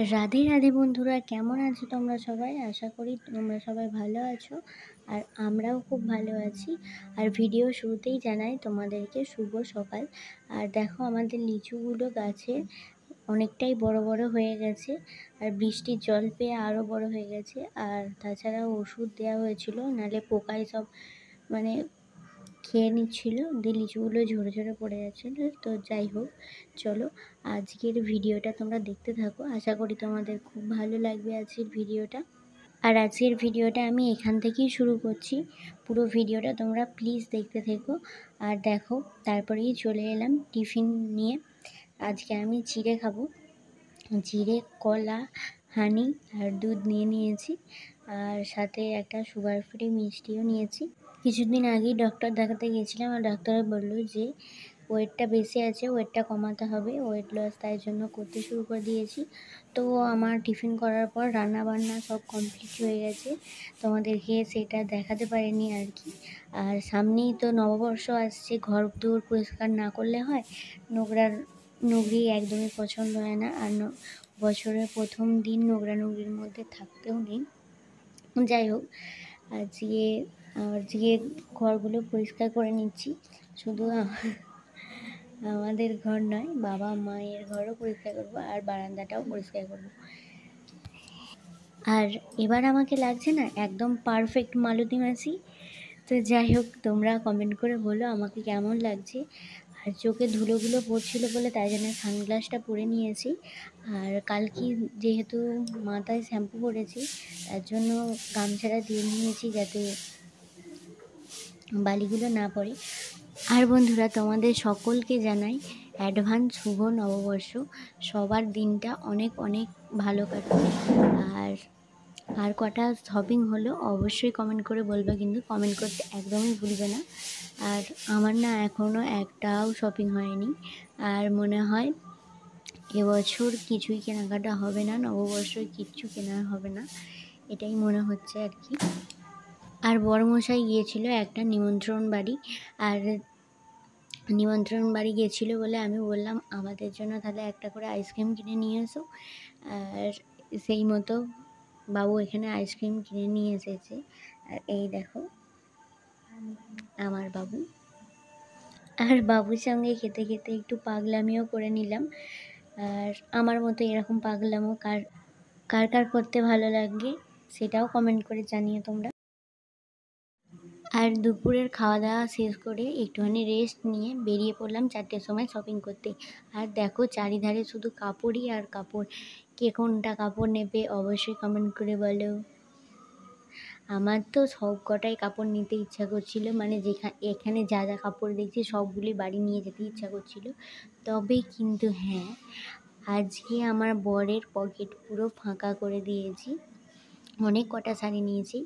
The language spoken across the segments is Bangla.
রাধে রাধে বন্ধুরা, কেমন আছো তোমরা সবাই? আশা করি তোমরা সবাই ভালো আছো আর আমরাও খুব ভালো আছি। আর ভিডিও শুরুতেই জানাই তোমাদেরকে শুভ সকাল। আর দেখো আমাদের লিচুগুলো গাছে অনেকটাই বড় বড় হয়ে গেছে আর বৃষ্টির জল পেয়ে আরও বড় হয়ে গেছে। আর তাছাড়া ওষুধ দেওয়া হয়েছিল, নাহলে পোকায় সব মানে খেয়ে নিচ্ছিল, দিয়ে লিচুগুলো ঝরে ঝরে পড়ে যাচ্ছিলো। তো যাই হোক, চলো আজকের ভিডিওটা তোমরা দেখতে থাকো। আশা করি তোমাদের খুব ভালো লাগবে আজকের ভিডিওটা। আর আজকের ভিডিওটা আমি এখান থেকেই শুরু করছি। পুরো ভিডিওটা তোমরা প্লিজ দেখতে থেকো। আর দেখো, তারপরেই চলে এলাম টিফিন নিয়ে। আজকে আমি চিড়ে খাবো। জিরে, কলা, হানি আর দুধ নিয়েছি। আর সাথে একটা সুগার ফ্রি মিষ্টিও নিয়েছি। কিছুদিন আগেই ডক্টর দেখাতে গিয়েছিলাম আর ডাক্তার বলল যে ওয়েটটা বেশি আছে, ওয়েটটা কমাতে হবে, ওয়েট লস তাই জন্য করতে শুরু করে দিয়েছি। তো আমার টিফিন করার পর রান্না বান্না সব কমপ্লিট হয়ে গেছে, তোমাদেরকে সেটা দেখাতে পারিনি আর কি। আর সামনেই তো নববর্ষ আসছে, ঘর দুয়ার পরিষ্কার না করলে হয়? নোংরি একদমই পছন্দ হয় না। আর বছরের প্রথম দিন নোংরির মধ্যে থাকতেও নেই। যাই হোক, আজকে ঘরগুলো পরিষ্কার করে নিচ্ছি। শুধু আমাদের ঘর নয়, বাবা মায়ের ঘরও পরিষ্কার করবো আর বারান্দাটাও পরিষ্কার করবো। আর এবার আমাকে লাগছে না একদম পারফেক্ট মালতী মাসি। তো যাই হোক, তোমরা কমেন্ট করে বলো আমাকে কেমন লাগছে। আর চোখে ধুলোগুলো পড়ছিল বলে তাই জন্য সানগ্লাসটা পরে নিয়েছি। আর কালকে যেহেতু মাথায় শ্যাম্পু করেছি, তার জন্য গামছাটা দিয়ে নিয়েছি যাতে বালিগুলো না পড়ে। আর বন্ধুরা, তোমাদের সকলকে জানাই অ্যাডভান্স শুভ নববর্ষ। সবার দিনটা অনেক অনেক ভালো কাটুক। আর কটা শপিং হলো অবশ্যই কমেন্ট করে বলবে, কিন্তু কমেন্ট করতে একদমই ভুলবে না। আর আমার না এখনও একটাও শপিং হয়নি। আর মনে হয় এবছর কিছুই কেনাকাটা হবে না, নববর্ষে কিচ্ছু কেনা হবে না, এটাই মনে হচ্ছে আর কি। আর বড়মশাই গিয়েছিল একটা নিমন্ত্রণ বাড়ি। আর নিমন্ত্রণ বাড়ি গিয়েছিলো বলে আমি বললাম আমাদের জন্য তাহলে একটা করে আইসক্রিম কিনে নিয়ে এসো। আর সেই মতো বাবু এখানে আইসক্রিম কিনে নিয়ে এসেছে। আর এই দেখো আমার বাবু। আর বাবুর সঙ্গে খেতে খেতে একটু পাগলামিও করে নিলাম। আর আমার মতো এরকম পাগলামো কার কার কার করতে ভালো লাগে সেটাও কমেন্ট করে জানিয়ে তোমরা। আর দুপুরের খাওয়া দাওয়া শেষ করে একটুখানি রেস্ট নিয়ে বেরিয়ে পড়লাম 4টের সময় শপিং করতে। আর দেখো চারিধারে শুধু কাপড়ই আর কাপড়। কে কোনটা কাপড় নেবে অবশ্যই কমেন্ট করে বলো। আমার তো সব কটাই কাপড় নিতে ইচ্ছা করছিল, মানে এখানে যা যা কাপড় দেখছি সবগুলি বাড়ি নিয়ে যেতে ইচ্ছা করছিল। তবে কিন্তু হ্যাঁ, আজকে আমার বরের পকেট পুরো ফাঁকা করে দিয়েছি। অনেক কটা শাড়ি নিয়েছি,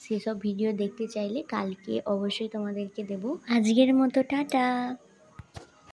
সেসব ভিডিও দেখতে চাইলে কালকে অবশ্যই তোমাদেরকে দেবো। আজকের মতো টাটা।